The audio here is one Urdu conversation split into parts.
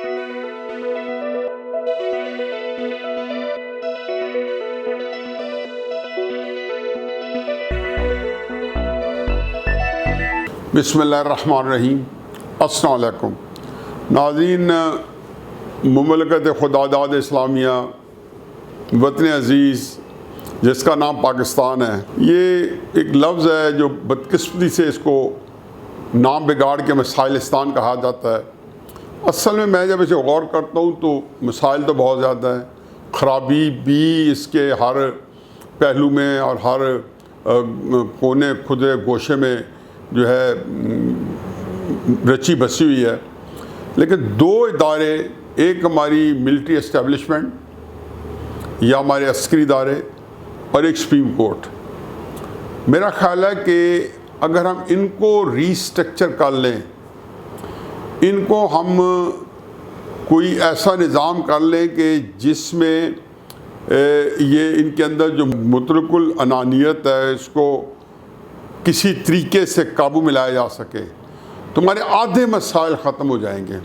بسم اللہ الرحمن الرحیم۔ السلام علیکم ناظرین، مملکت خداداد اسلامیہ وطن عزیز جس کا نام پاکستان ہے، یہ ایک لفظ ہے جو بدقسمتی سے اس کو نام بگاڑ کے مسائلستان کہا جاتا ہے۔ اصل میں جب اسے غور کرتا ہوں تو مسائل تو بہت زیادہ ہیں، خرابی بھی اس کے ہر پہلو میں اور ہر کونے خدرے گوشے میں جو ہے رچی بسی ہوئی ہے، لیکن دو ادارے، ایک ہماری ملٹری اسٹیبلشمنٹ یا ہمارے عسکری ادارے اور ایک سپریم کورٹ، میرا خیال ہے کہ اگر ہم ان کو ری اسٹرکچر کر لیں، ان کو ہم کوئی ایسا نظام کر لیں کہ جس میں یہ ان کے اندر جو مطلق العنانیت ہے اس کو کسی طریقے سے قابو میں لایا جا سکے تو ہمارے آدھے مسائل ختم ہو جائیں گے۔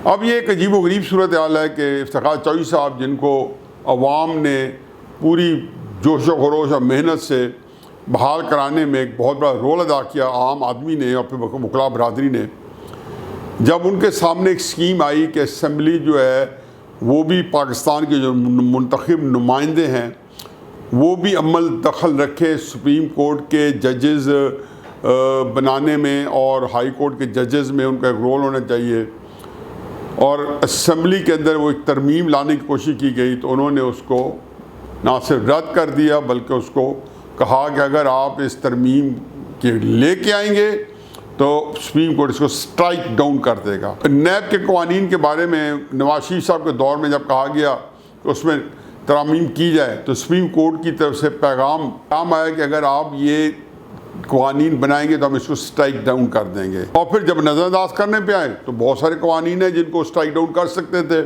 اب یہ ایک عجیب و غریب صورتحال ہے کہ افتخار چوہدری صاحب، جن کو عوام نے پوری جوش و خروش اور محنت سے بحال کرانے میں ایک بہت بڑا رول ادا کیا، عام آدمی نے اور پھر وکلاء برادری نے، جب ان کے سامنے ایک اسکیم آئی کہ اسمبلی جو ہے وہ بھی پاکستان کے جو منتخب نمائندے ہیں وہ بھی عمل دخل رکھے سپریم کورٹ کے ججز بنانے میں اور ہائی کورٹ کے ججز میں، ان کا ایک رول ہونا چاہیے، اور اسمبلی کے اندر وہ ایک ترمیم لانے کی کوشش کی گئی تو انہوں نے اس کو نہ صرف رد کر دیا بلکہ اس کو کہا کہ اگر آپ اس ترمیم کے لے کے آئیں گے تو سپریم کورٹ اس کو سٹرائک ڈاؤن کر دے گا۔ نیب کے قوانین کے بارے میں نواز شریف صاحب کے دور میں جب کہا گیا کہ اس میں ترامیم کی جائے تو سپریم کورٹ کی طرف سے پیغام آیا کہ اگر آپ یہ قوانین بنائیں گے تو ہم اس کو سٹرائک ڈاؤن کر دیں گے، اور پھر جب نظر انداز کرنے پہ آئے تو بہت سارے قوانین ہیں جن کو سٹرائک ڈاؤن کر سکتے تھے۔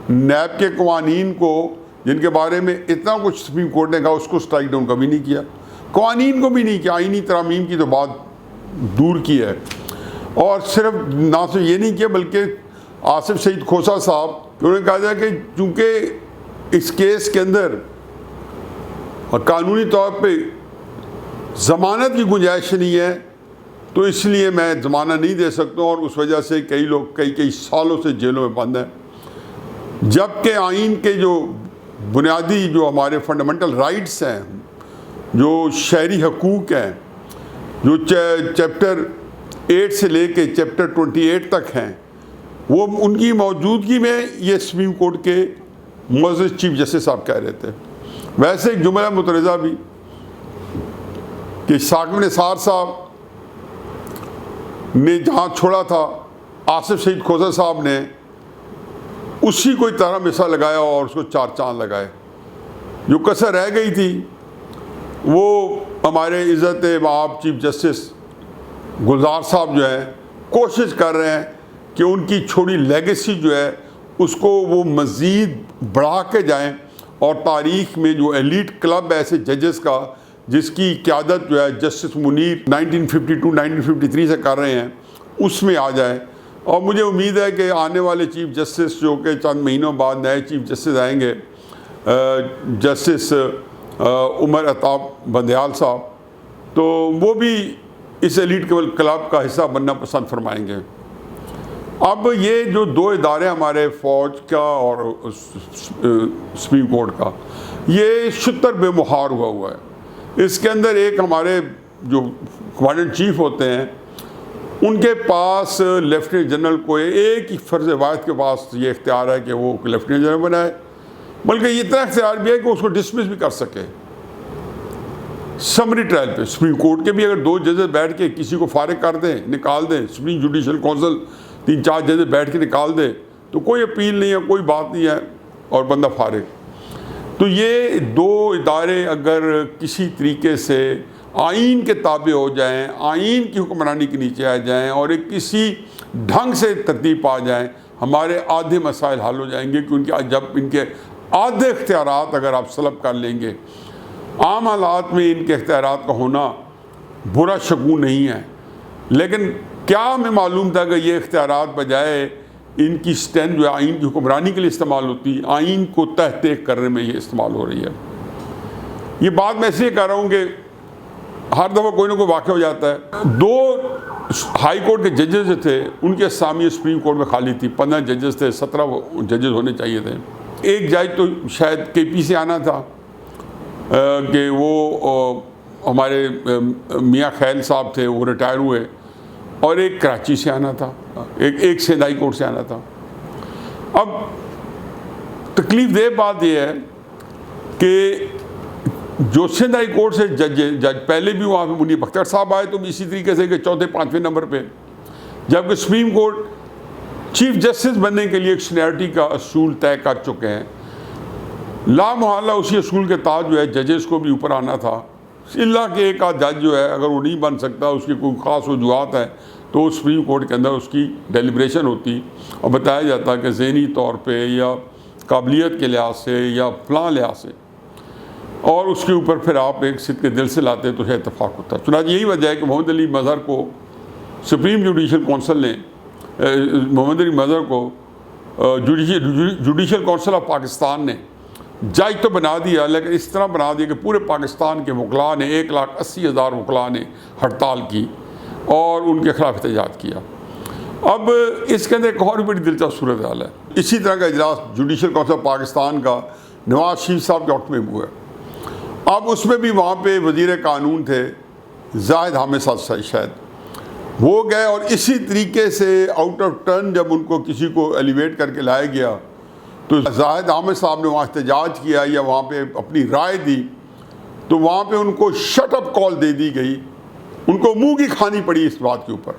نیب کے قوانین کو، جن کے بارے میں اتنا کچھ سپریم کورٹ نے کہا، اس کو سٹرائک ڈاؤن کبھی نہیں کیا، قوانین کو بھی نہیں کیا، آئینی ترامیم کی تو بات دور کی ہے۔ اور صرف نہ صرف یہ نہیں کیا بلکہ آصف سعید کھوسہ صاحب، انہوں نے کہا تھا کہ چونکہ اس کیس کے اندر قانونی طور پہ ضمانت کی گنجائش نہیں ہے تو اس لیے میں ضمانت نہیں دے سکتا ہوں، اور اس وجہ سے کئی لوگ کئی سالوں سے جیلوں میں بند ہیں، جبکہ آئین کے جو بنیادی جو ہمارے فنڈامنٹل رائٹس ہیں، جو شہری حقوق ہیں، جو چیپٹر 8 سے لے کے چیپٹر 28 تک ہیں، وہ ان کی موجودگی میں یہ سپریم کورٹ کے معزز چیف جسٹس صاحب کہہ رہے تھے۔ ویسے ایک جملہ مترجہ بھی کہ ثاقب نثار صاحب نے جہاں چھوڑا تھا آصف سعید کھوسہ صاحب نے اسی کو طرح مثال لگایا اور اس کو 4 چاند لگائے۔ جو کسر رہ گئی تھی وہ ہمارے عزت مآب چیف جسٹس گلزار صاحب جو ہیں کوشش کر رہے ہیں کہ ان کی چھوڑی لیگیسی جو ہے اس کو وہ مزید بڑھا کے جائیں، اور تاریخ میں جو ایلیٹ کلب ہے ایسے ججز کا جس کی قیادت جو ہے جسٹس منیر 1952-1953 سے کر رہے ہیں، اس میں آ جائیں۔ اور مجھے امید ہے کہ آنے والے چیف جسٹس جو کہ چند مہینوں بعد نئے چیف جسٹس آئیں گے، جسٹس عمر عطا بندیال صاحب، تو وہ بھی اس ایلیٹ کلب کا حصہ بننا پسند فرمائیں گے۔ اب یہ جو 2 ادارے ہمارے فوج کا اور سپریم کورٹ کا، یہ شتر بے مہار ہوا ہے۔ اس کے اندر ایک ہمارے جو کمانڈنٹ چیف ہوتے ہیں ان کے پاس لیفٹیننٹ جنرل کو ایک ہی فرض واحد کے پاس یہ اختیار ہے کہ وہ لیفٹیننٹ جنرل بنائے، بلکہ یہ اتنا اختیار بھی ہے کہ اس کو ڈسمس بھی کر سکے سمری ٹرائل پہ۔ سپریم کورٹ کے بھی اگر 2 ججز بیٹھ کے کسی کو فارغ کر دیں، نکال دیں، سپریم جوڈیشل کونسل 3-4 ججز بیٹھ کے نکال دے تو کوئی اپیل نہیں ہے، کوئی بات نہیں ہے اور بندہ فارغ۔ تو یہ 2 ادارے اگر کسی طریقے سے آئین کے تابع ہو جائیں، آئین کی حکمرانی کے نیچے آ جائیں اور ایک کسی ڈھنگ سے ترتیب آ جائیں، ہمارے آدھے مسائل حل ہو جائیں گے، کیونکہ جب ان کے آدھے اختیارات اگر آپ سلب کر لیں گے، عام حالات میں ان کے اختیارات کا ہونا برا شگون نہیں ہے، لیکن کیا ہمیں معلوم تھا کہ یہ اختیارات بجائے ان کی اسٹرینتھ جو ہے آئین کی حکمرانی کے لیے استعمال ہوتی ہے، آئین کو تحقیق کرنے میں یہ استعمال ہو رہی ہے۔ یہ بات میں اس لیے کہہ رہا ہوں کہ ہر دفعہ کوئی نہ کوئی واقعہ ہو جاتا ہے۔ 2 ہائی کورٹ کے ججز جو تھے ان کی اسامی سپریم کورٹ میں خالی تھی، 15 ججز تھے، 17 ججز ہونے چاہیے تھے۔ ایک جج تو شاید کے پی سے آنا تھا کہ وہ ہمارے میاں خیل صاحب تھے، وہ ریٹائر ہوئے، اور ایک کراچی سے آنا تھا، ایک سندھ ہائی کورٹ سے آنا تھا۔ اب تکلیف دہ بات یہ ہے کہ جو سندھ ہائی کورٹ سے جج پہلے بھی وہاں پہ منیب اختر صاحب آئے تو بھی اسی طریقے سے کہ 4تھے 5ویں نمبر پہ، جبکہ سپریم کورٹ چیف جسٹس بننے کے لیے ایک سینیئرٹی کا اصول طے کر چکے ہیں۔ لا محالہ اسی اصول کے تحت جو ہے ججز کو بھی اوپر آنا تھا، اللہ کہ ایک آدھ جج جو ہے اگر وہ نہیں بن سکتا، اس کی کوئی خاص وجوہات ہے، تو سپریم کورٹ کے اندر اس کی ڈیلیبریشن ہوتی اور بتایا جاتا کہ ذہنی طور پہ یا قابلیت کے لحاظ سے یا فلاں لحاظ سے، اور اس کے اوپر پھر آپ ایک سد کے دل سے لاتے تو اتفاق ہوتا ہے۔ چنانچہ یہی وجہ ہے کہ محمد علی مظہر کو سپریم جوڈیشل کونسل نے محمد علی مظہر کو جوڈیشل کونسل آف پاکستان نے جج تو بنا دیا، لیکن اس طرح بنا دیا کہ پورے پاکستان کے وکلاء نے 1,80,000 وکلاء نے ہڑتال کی اور ان کے خلاف احتجاج کیا۔ اب اس کے اندر ایک اور بڑی دلچسپ صورتحال ہے۔ اسی طرح کا اجلاس جوڈیشل کونسل آف پاکستان کا نواز شریف صاحب کے وقت میں ہوا ہے۔ اب اس میں بھی وہاں پہ وزیر قانون تھے زاہد حامد صاحب، شاید وہ گئے، اور اسی طریقے سے آؤٹ آف ٹرن جب ان کو کسی کو ایلیویٹ کر کے لایا گیا تو زاہد حامد صاحب نے وہاں احتجاج کیا یا وہاں پہ اپنی رائے دی، تو وہاں پہ ان کو شٹ اپ کال دے دی گئی، ان کو منہ کی کھانی پڑی اس بات کے اوپر۔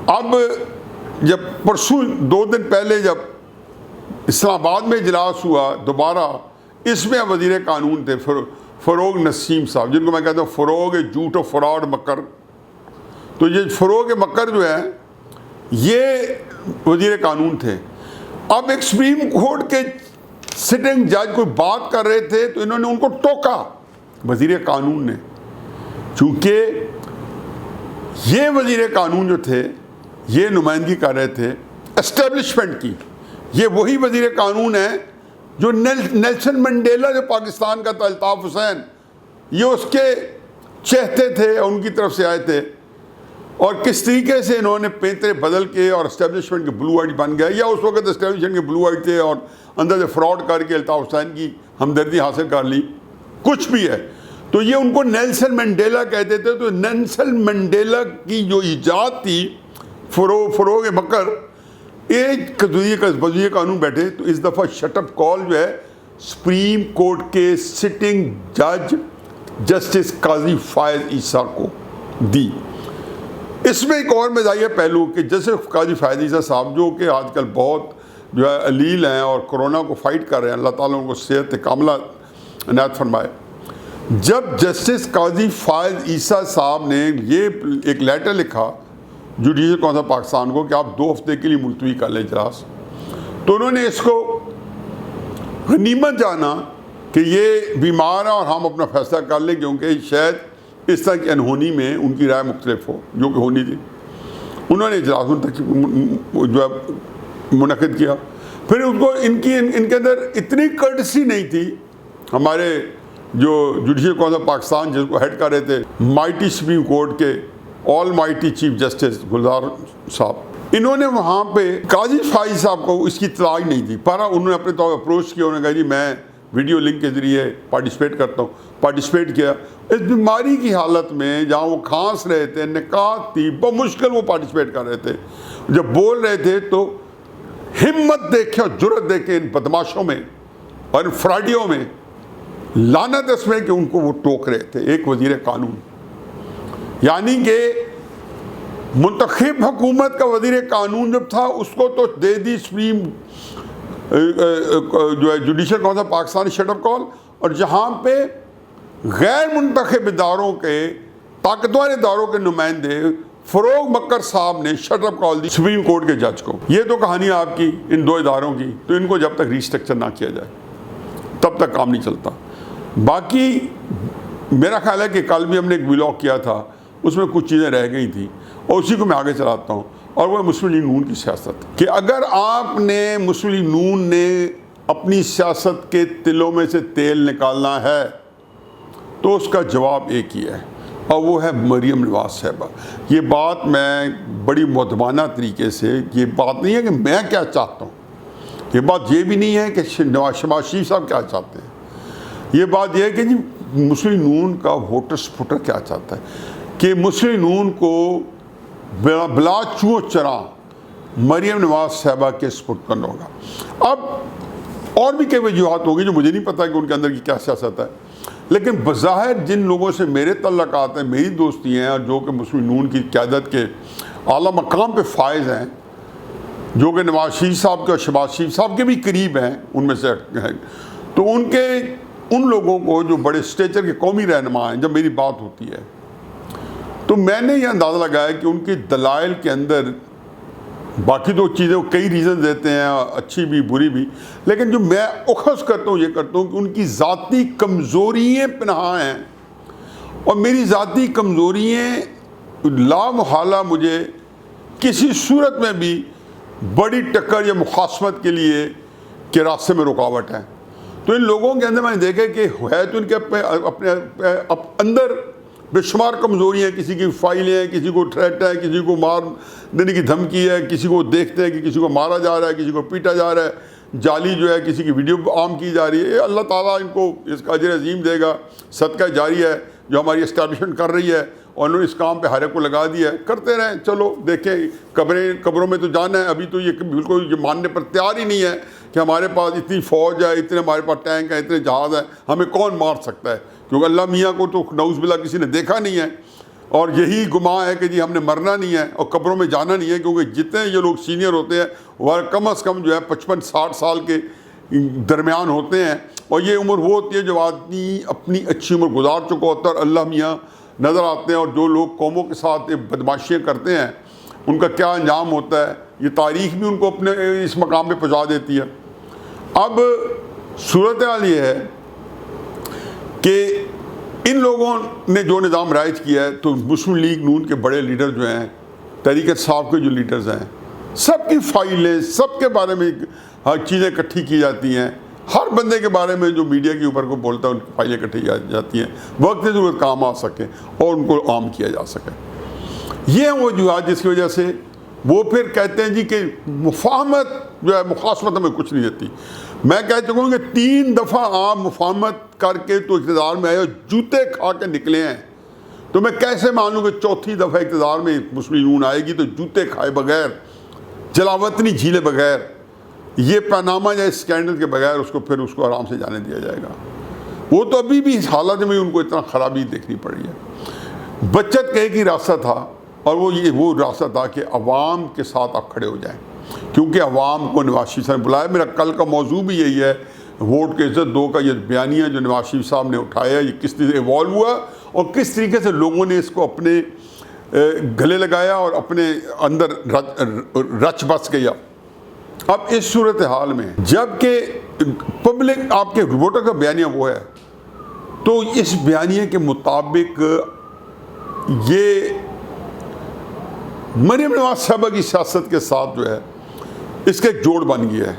اب جب پرسوں 2 دن پہلے جب اسلام آباد میں اجلاس ہوا دوبارہ، اس میں وزیر قانون تھے فروغ نسیم صاحب، جن کو میں کہتا ہوں فروغ جھوٹ و فراڈ مکر۔ تو یہ فروغ مکر جو ہے یہ وزیر قانون تھے۔ اب ایک سپریم کورٹ کے سٹنگ جج کوئی بات کر رہے تھے تو انہوں نے ان کو ٹوکا وزیر قانون نے، چونکہ یہ وزیر قانون جو تھے یہ نمائندگی کر رہے تھے اسٹیبلشمنٹ کی۔ یہ وہی وزیر قانون ہے جو نیلسن منڈیلا جو پاکستان کا تھا، الطاف حسین، یہ اس کے چہتے تھے اور ان کی طرف سے آئے تھے، اور کس طریقے سے انہوں نے پینترے بدل کے اور اسٹیبلشمنٹ کے بلو آئٹ بن گئے، یا اس وقت اسٹیبلشمنٹ کے بلو آئٹ تھے اور اندر سے فراڈ کر کے الطاف حسین کی ہمدردی حاصل کر لی، کچھ بھی ہے۔ تو یہ ان کو نیلسن منڈیلا کہتے تھے۔ تو نیلسن منڈیلا کی جو ایجاد تھی فروغ مکر، ایک وزیر قانون بیٹھے تو اس دفعہ شٹ اپ کال جو ہے سپریم کورٹ کے سٹنگ جج جسٹس قاضی فائز عیسیٰ کو دی۔ اس میں ایک اور مزاحیہ پہلو کہ جیسے قاضی فائز عیسیٰ صاحب جو کہ آج کل بہت جو ہے علیل ہیں اور کرونا کو فائٹ کر رہے ہیں، اللہ تعالیٰ ان کو صحت کاملہ عنایت فرمائے، جب جسٹس قاضی فائز عیسیٰ صاحب نے یہ ایک لیٹر لکھا جوڈیشل کونسل پاکستان کو کہ آپ 2 ہفتے کے لیے ملتوی کر لیں اجلاس، تو انہوں نے اس کو غنیمت جانا کہ یہ بیمار ہے اور ہم اپنا فیصلہ کر لیں، کیونکہ شاید اس طرح کی انہونی میں ان کی رائے مختلف ہو جو کہ ہونی تھی۔ انہوں نے اجلاس جو ہے منعقد کیا، پھر ان کو ان کے اندر اتنی کرٹسی نہیں تھی۔ ہمارے جو جوڈیشل کونسل پاکستان جس کو ہیڈ کر رہے تھے مائٹی سپریم کورٹ کے آل مائٹی چیف جسٹس گلزار صاحب، انہوں نے وہاں پہ قاضی فائز صاحب کو اس کی اطلاع نہیں دی، پر انہوں نے اپنے طور اپروچ کیا، انہوں نے کہا جی میں ویڈیو لنک کے ذریعے پارٹیسپیٹ کرتا ہوں، پارٹیسپیٹ کیا۔ اس بیماری کی حالت میں جہاں وہ کھانس رہے تھے، نکات تھی، بہت مشکل وہ پارٹیسپیٹ کر رہے تھے، جب بول رہے تھے تو ہمت دیکھے اور جرت دیکھے ان بدماشوں میں اور ان فراڈیوں میں، لعنت اس میں کہ ان کو وہ ٹوک رہے تھے ایک وزیر قانون، یعنی کہ منتخب حکومت کا وزیر قانون جب تھا اس کو تو دے دی سپریم جو ہے judicial council Pakistan shut up call, اور جہاں پہ غیر منتخب اداروں کے طاقتور اداروں کے نمائندے فروغ مکر صاحب نے شٹ اپ کال دی سپریم کورٹ کے جج کو۔ یہ تو کہانی آپ کی ان 2 اداروں کی، تو ان کو جب تک ریسٹرکچر نہ کیا جائے تب تک کام نہیں چلتا۔ باقی میرا خیال ہے کہ کل بھی ہم نے ایک ولاگ کیا تھا، اس میں کچھ چیزیں رہ گئی تھیں اور اسی کو میں آگے چلاتا ہوں۔ اور وہ مسلم لیگ نون کی سیاست کہ اگر آپ نے مسلم لیگ نون نے اپنی سیاست کے تلوں میں سے تیل نکالنا ہے تو اس کا جواب ایک ہی ہے، اور وہ ہے مریم نواز صاحبہ۔ یہ بات میں بڑی مؤدبانہ طریقے سے، یہ بات نہیں ہے کہ میں کیا چاہتا ہوں، یہ بات یہ بھی نہیں ہے کہ شہباز شریف صاحب کیا چاہتے ہیں، یہ بات یہ ہے کہ جی مسلم نون کا ووٹر سپورٹر کیا چاہتا ہے کہ مسلم نون کو بلا چو چراں مریم نواز صاحبہ کے سپورٹ کرنا ہوگا۔ اب اور بھی کئی وجوہات ہوگی جو مجھے نہیں پتہ کہ ان کے اندر کی کیا سیاست ہے، لیکن بظاہر جن لوگوں سے میرے تعلقات ہیں، میری دوستی ہیں، اور جو کہ مسلم نون کی قیادت کے اعلیٰ مقام پہ فائز ہیں، جو کہ نواز شریف صاحب کے اور شہباز شریف صاحب کے بھی قریب ہیں، ان میں سے ہیں، تو ان لوگوں کو جو بڑے اسٹیچر کے قومی رہنما ہیں، جب میری بات ہوتی ہے تو میں نے یہ اندازہ لگایا کہ ان کی دلائل کے اندر باقی تو چیزیں کئی ریزن دیتے ہیں، اچھی بھی بری بھی، لیکن جو میں اخذ کرتا ہوں یہ کرتا ہوں کہ ان کی ذاتی کمزوریاں پنہاں ہیں، اور میری ذاتی کمزوریاں لا محالہ مجھے کسی صورت میں بھی بڑی ٹکر یا مخاصمت کے لیے کے راستے میں رکاوٹ ہے۔ تو ان لوگوں کے اندر میں نے دیکھا کہ ہے تو ان کے اپنے اندر بے شمار کمزوریاں ہیں، کسی کی فائلیں ہیں، کسی کو تھریٹ ہے، کسی کو مار دینے کی دھمکی ہے، کسی کو دیکھتے ہیں کہ کسی کو مارا جا رہا ہے، کسی کو پیٹا جا رہا ہے، جعلی جو ہے کسی کی ویڈیو عام کی جا رہی ہے۔ اللہ تعالیٰ ان کو اس کا اجر عظیم دے گا، صدقہ جاری ہے جو ہماری اسٹیبلشمنٹ کر رہی ہے، اور انہوں نے اس کام پہ ہر ایک کو لگا دیا ہے، کرتے رہیں، چلو دیکھیں، قبروں میں تو جانا ہے، ابھی تو یہ بالکل یہ ماننے پر تیار ہی نہیں ہے کہ ہمارے پاس اتنی فوج ہے، اتنے ہمارے پاس ٹینک ہیں، اتنے جہاز ہیں، ہمیں کون مار سکتا ہے، کیونکہ اللہ میاں کو تو نعوذ باللہ کسی نے دیکھا نہیں ہے، اور یہی گمان ہے کہ جی ہم نے مرنا نہیں ہے اور قبروں میں جانا نہیں ہے، کیونکہ جتنے یہ لوگ سینئر ہوتے ہیں وہ کم از کم جو ہے 55-60 سال کے درمیان ہوتے ہیں، اور یہ عمر وہ ہوتی ہے جو آدمی اپنی اچھی عمر گزار چکا ہوتا ہے، اور اللہ میاں نظر آتے ہیں، اور جو لوگ قوموں کے ساتھ بدماشیاں کرتے ہیں ان کا کیا انجام ہوتا ہے، یہ تاریخ بھی ان کو اپنے اس مقام پہ پہنچا دیتی ہے۔ اب صورتحال یہ ہے کہ ان لوگوں نے جو نظام رائج کیا ہے، تو مسلم لیگ نون کے بڑے لیڈر جو ہیں، تحریک انصاف کے جو لیڈرز ہیں، سب کی فائلیں، سب کے بارے میں ہر چیزیں اکٹھی کی جاتی ہیں، ہر بندے کے بارے میں جو میڈیا کے اوپر کو بولتا ہے ان کی فائلیں اکٹھی جاتی ہیں، وقت ضرورت کام آ سکے اور ان کو عام کیا جا سکے۔ یہ ہیں وہ وجوہات جس کی وجہ سے وہ پھر کہتے ہیں جی کہ مفاہمت جو ہے، مخاصمت ہمیں کچھ نہیں دیتی۔ میں کہہ چکا ہوں کہ 3 دفعہ آپ مفاہمت کر کے تو اقتدار میں آئے اور جوتے کھا کے نکلے ہیں، تو میں کیسے مانوں کہ چوتھی دفعہ اقتدار میں مسلم نون آئے گی تو جوتے کھائے بغیر، جلاوطنی جھیلے بغیر، یہ پاناما یا اسکینڈل کے بغیر اس کو آرام سے جانے دیا جائے گا؟ وہ تو ابھی بھی اس حالت میں ان کو اتنا خرابی دیکھنی پڑی ہے۔ بچت کا ایک ہی راستہ تھا، اور وہ راستہ تھا کہ عوام کے ساتھ آپ کھڑے ہو جائیں، کیونکہ عوام کو نواز شریف صاحب نے بلایا۔ میرا کل کا موضوع بھی یہی ہے، ووٹ کے عزت دو کا یہ بیانیہ جو نواز شریف صاحب نے اٹھایا، یہ کس طرح سے ایوالو ہوا اور کس طریقے سے لوگوں نے اس کو اپنے گلے لگایا اور اپنے اندر رچ بس گیا۔ اب اس صورتحال میں جب کہ پبلک آپ کے ووٹر کا بیانیہ وہ ہے، تو اس بیانیے کے مطابق یہ مریم نواز صاحبہ کی سیاست کے ساتھ جو ہے اس کا ایک جوڑ بن گیا ہے۔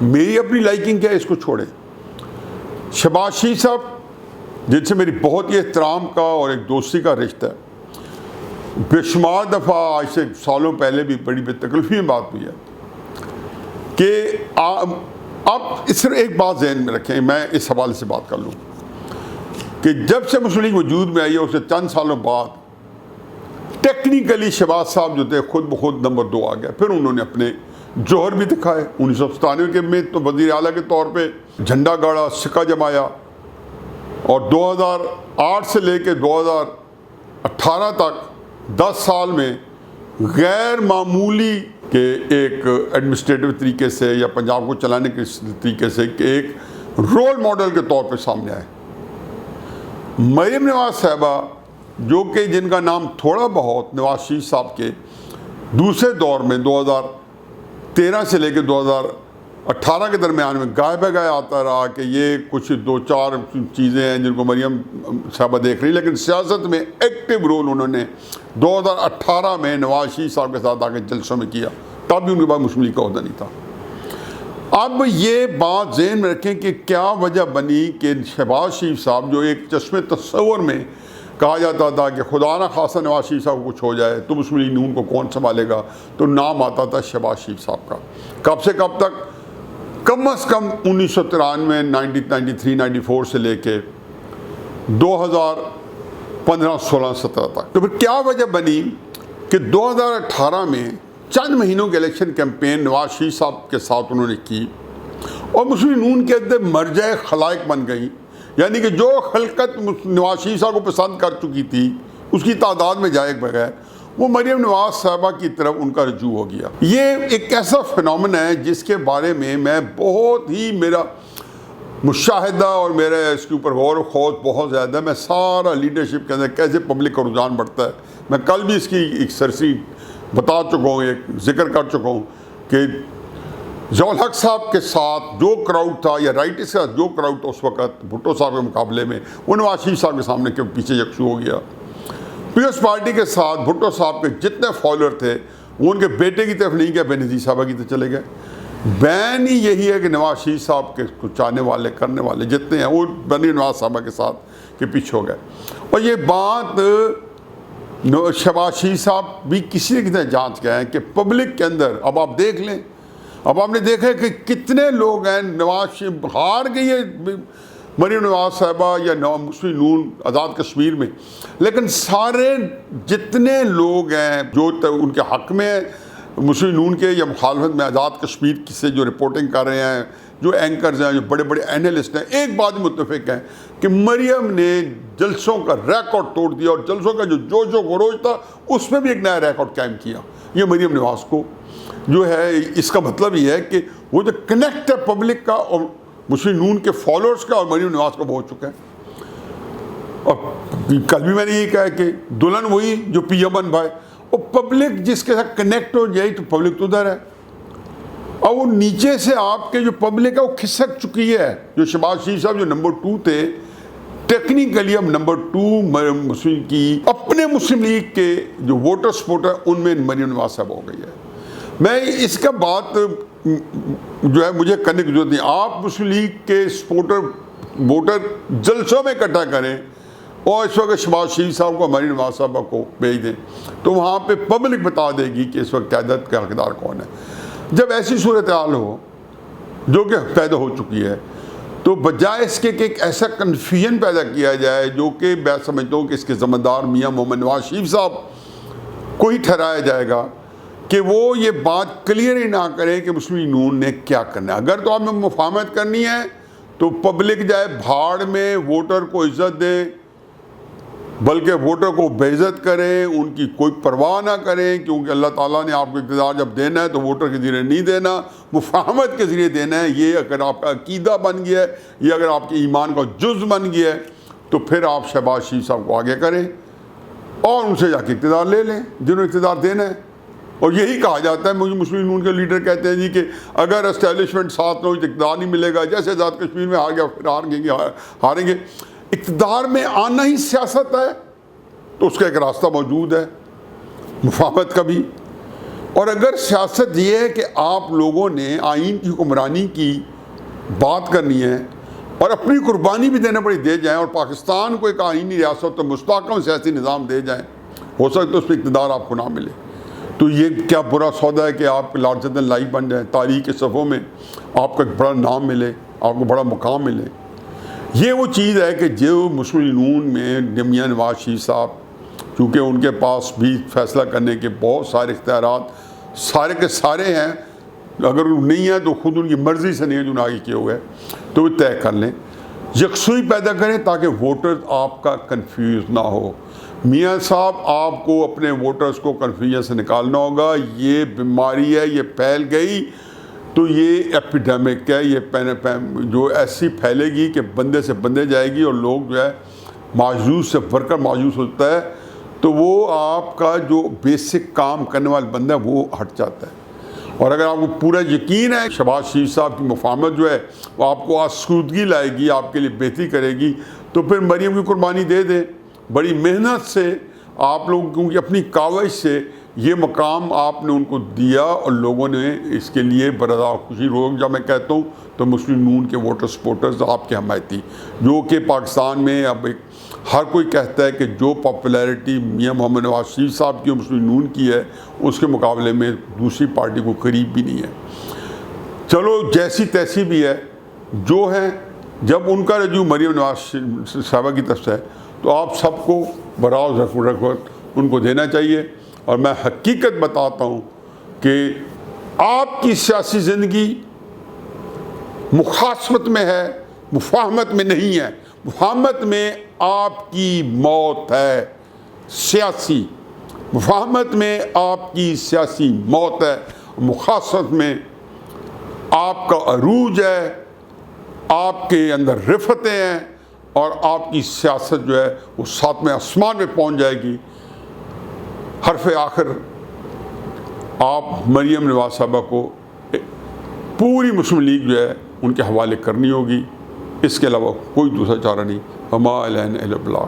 میری اپنی لائکنگ کیا ہے، اس کو چھوڑیں۔ شہباز شریف صاحب جن سے میری بہت ہی احترام کا اور ایک دوستی کا رشتہ ہے، بے شمار دفعہ آج سے سالوں پہلے بھی بڑی بے تکلفی میں بات ہوئی ہے کہ آپ اس طرح ایک بات ذہن میں رکھیں، میں اس حوالے سے بات کر لوں کہ جب سے مسلم لیگ وجود میں آئی ہے، اس سے چند سالوں بعد ٹیکنیکلی شہباز صاحب جو تھے خود بخود نمبر 2 آ گیا۔ پھر انہوں نے اپنے جوہر بھی دکھائے۔ 1997 کے میں تو وزیر اعلیٰ کے طور پہ جھنڈا گاڑا، سکہ جمایا، اور 2008 سے لے کے 2018 تک 10 سال میں غیر معمولی کہ ایک ایڈمنسٹریٹو طریقے سے یا پنجاب کو چلانے کے طریقے سے کہ ایک رول ماڈل کے طور پہ سامنے آئے۔ مریم نواز صاحبہ جو کہ جن کا نام تھوڑا بہت نواز شریف صاحب کے دوسرے دور میں 2013 سے لے کے 18 کے درمیان میں گائے بہ گائے آتا رہا کہ یہ کچھ 2-4 چیزیں ہیں جن کو مریم صاحبہ دیکھ رہی، لیکن سیاست میں ایکٹیو رول انہوں نے 2018 میں نواز شریف صاحب کے ساتھ آ کے جلسوں میں کیا، تب بھی ان کے پاس مسلم لیگ کا عہدہ نہیں تھا۔ اب یہ بات ذہن میں رکھیں کہ کیا وجہ بنی کہ شہباز شریف صاحب جو ایک چشم تصور میں کہا جاتا تھا کہ خدا نہ خاصا نواز شریف صاحب کو کچھ ہو جائے تو مسلم لیگ نون کو کون سنبھالے گا، تو نام آتا تھا شہباز شریف صاحب کا۔ کب سے کب تک؟ کم از کم 1993 1993-94 سے لے کے 2015-16-17 تک۔ تو پھر کیا وجہ بنی کہ 2018 میں چند مہینوں کے الیکشن کیمپین نواز شریف صاحب کے ساتھ انہوں نے کی اور مسلم نون کے اندر مرجع خلائق بن گئی، یعنی کہ جو خلقت نواز شریف صاحب کو پسند کر چکی تھی اس کی تعداد میں جائے بغیر وہ مریم نواز صاحبہ کی طرف ان کا رجوع ہو گیا۔ یہ ایک ایسا فنومن ہے جس کے بارے میں بہت ہی میرا مشاہدہ اور میرا اس کے اوپر غور و خوض بہت زیادہ ہے۔ میں سارا لیڈرشپ کے اندر کیسے پبلک کا رجحان بڑھتا ہے، میں کل بھی اس کی ایک سرسری بتا چکا ہوں، ایک ذکر کر چکا ہوں کہ ضیاء الحق صاحب کے ساتھ جو کراؤڈ تھا یا رائٹس کے ساتھ جو کراؤڈ تھا اس وقت بھٹو صاحب کے مقابلے میں، وہ نواز شریف صاحب کے سامنے کے پیچھے یکسو ہو گیا۔ پیپلز پارٹی کے ساتھ بھٹو صاحب کے جتنے فالوور تھے وہ ان کے بیٹے کی طرف نہیں گئے، بے نظیر صاحبہ کی طرف چلے گئے۔ بین ہی یہی ہے کہ نواز شریف صاحب کے چاہنے والے کرنے والے جتنے ہیں وہ بنی نواز صاحبہ کے ساتھ کے پیچھے ہو گئے۔ اور یہ بات شہباز شریف صاحب بھی کسی نے کتنے جانچ کے ہیں کہ پبلک کے اندر اب آپ دیکھ لیں، اب آپ نے دیکھا کہ کتنے لوگ ہیں، نواز شریف ہار گئی ہے مریم نواز صاحبہ یا مسلم نون آزاد کشمیر میں، لیکن سارے جتنے لوگ ہیں جو ان کے حق میں مسلم نون کے یا مخالفت میں آزاد کشمیر سے جو رپورٹنگ کر رہے ہیں، جو اینکرز ہیں، جو بڑے بڑے اینالسٹ ہیں، ایک بات متفق ہے کہ مریم نے جلسوں کا ریکارڈ توڑ دیا اور جلسوں کا جو جوش و خروش تھا اس میں بھی ایک نیا ریکارڈ قائم کیا۔ یہ مریم نواز کو جو ہے اس کا مطلب یہ ہے کہ وہ جو کنیکٹ ہے پبلک کا اور مسلم نون کے فالوورز کا اور مریم نواز کا بہت چکا ہے۔ اور کل بھی میں نے یہ کہا کہ دلہن وہی جو پی امن بھائی، اور پبلک جس کے ساتھ کنیکٹ ہو جائے تو پبلک تو ادھر ہے، اور وہ نیچے سے آپ کے جو پبلک ہے وہ کھسک چکی ہے۔ جو شہباز شریف صاحب جو نمبر 2 تھے، ٹیکنیکلی اب نمبر 2 مسلم کی اپنے مسلم لیگ کے جو ووٹر سپورٹ ہے ان میں مریم نواز صاحب ہو گئی ہے۔ میں اس کا بات جو ہے مجھے کرنے کی ضرورت نہیں، آپ مسلم لیگ کے سپورٹر ووٹر جلسوں میں اکٹھا کریں اور اس وقت شہباز شریف صاحب کو مریم نواز صاحبہ کو بھیج دیں تو وہاں پہ پبلک بتا دے گی کہ اس وقت قیادت کا حقدار کون ہے۔ جب ایسی صورتحال ہو جو کہ پیدا ہو چکی ہے تو بجائے اس کے کہ ایک ایسا کنفیوژن پیدا کیا جائے جو کہ میں سمجھتا ہوں کہ اس کے ذمہ دار میاں محمد نواز شریف صاحب کو ہی ٹھہرایا جائے گا کہ وہ یہ بات کلیئر ہی نہ کرے کہ مسلم نون نے کیا کرنا ہے۔ اگر تو آپ نے مفاہمت کرنی ہے تو پبلک جائے بھاڑ میں، ووٹر کو عزت دے، بلکہ ووٹر کو بے عزت کریں، ان کی کوئی پرواہ نہ کریں، کیونکہ اللہ تعالیٰ نے آپ کو اقتدار جب دینا ہے تو ووٹر کے ذریعے نہیں دینا، مفاہمت کے ذریعے دینا ہے۔ یہ اگر آپ کا عقیدہ بن گیا ہے، یہ اگر آپ کے ایمان کا جز بن گیا ہے تو پھر آپ شہباز شریف صاحب کو آگے کریں اور ان سے جا کے اقتدار لے لیں جنہوں نے اقتدار دینا ہے۔ اور یہی کہا جاتا ہے، مجھے مسلم نون کے لیڈر کہتے ہیں جی کہ اگر اسٹیبلشمنٹ ساتھ نہ ہو تو اقتدار نہیں ملے گا، جیسے آزاد کشمیر میں ہار گیا پھر ہاریں گے۔ اقتدار میں آنا ہی سیاست ہے تو اس کا ایک راستہ موجود ہے مفاہمت کا بھی۔ اور اگر سیاست یہ ہے کہ آپ لوگوں نے آئین کی حکمرانی کی بات کرنی ہے اور اپنی قربانی بھی دینا پڑی دے جائیں اور پاکستان کو ایک آئینی ریاست اور مستحکم سیاسی نظام دے جائیں، ہو سکتا ہے اس پہ اقتدار آپ کو نہ ملے، تو یہ کیا برا سودا ہے کہ آپ لارجر دین لائف بن جائیں، تاریخ کے صفحوں میں آپ کو ایک بڑا نام ملے، آپ کو بڑا مقام ملے۔ یہ وہ چیز ہے کہ جو مسلم نون میں میاں نواز شریف صاحب، کیونکہ ان کے پاس بھی فیصلہ کرنے کے بہت سارے اختیارات سارے کے سارے ہیں، اگر نہیں ہیں تو خود ان کی مرضی سے نہیں ہے جو انہوں نے آگے کیے ہوئے تو وہ طے کر لیں، یکسوئی پیدا کریں تاکہ ووٹر آپ کا کنفیوز نہ ہو۔ میاں صاحب آپ کو اپنے ووٹرز کو کنفیوژن سے نکالنا ہوگا۔ یہ بیماری ہے، یہ پھیل گئی تو یہ ایپیڈیمک ہے، یہ جو ایسی پھیلے گی کہ بندے سے بندے جائے گی اور لوگ جو ہے مایوس سے ورکر مایوس ہوتا ہے تو وہ آپ کا جو بیسک کام کرنے والا بندہ ہے وہ ہٹ جاتا ہے۔ اور اگر آپ کو پورا یقین ہے شہباز شریف صاحب کی مفاہمت جو ہے وہ آپ کو آسودگی لائے گی، آپ کے لیے بہتری کرے گی، تو پھر مریم کی قربانی دے دیں۔ بڑی محنت سے آپ لوگوں کی اپنی کاوش سے یہ مقام آپ نے ان کو دیا، اور لوگوں نے اس کے لیے بردا خوشی روک، جب میں کہتا ہوں تو مسلم نون کے ووٹر سپورٹرز آپ کے حمایتی، جو کہ پاکستان میں اب ایک ہر کوئی کہتا ہے کہ جو پاپولیرٹی میاں محمد نواز شریف صاحب کی مسلم نون کی ہے اس کے مقابلے میں دوسری پارٹی کو قریب بھی نہیں ہے۔ چلو جیسی تیسی بھی ہے، جو ہے جب ان کا رجوع مریم نواز صاحبہ کی طرف سے ہے تو آپ سب کو براز رغبت ان کو دینا چاہیے۔ اور میں حقیقت بتاتا ہوں کہ آپ کی سیاسی زندگی مخاصمت میں ہے، مفاہمت میں نہیں ہے۔ مفاہمت میں آپ کی موت ہے سیاسی، مفاہمت میں آپ کی سیاسی موت ہے، مخاصمت میں آپ کا عروج ہے، آپ کے اندر رفتیں ہیں، اور آپ کی سیاست جو ہے وہ ساتویں آسمان میں پہنچ جائے گی۔ حرف آخر آپ مریم نواز صاحبہ کو پوری مسلم لیگ جو ہے ان کے حوالے کرنی ہوگی، اس کے علاوہ کوئی دوسرا چارہ نہیں۔ وما علینا الا البلاغ۔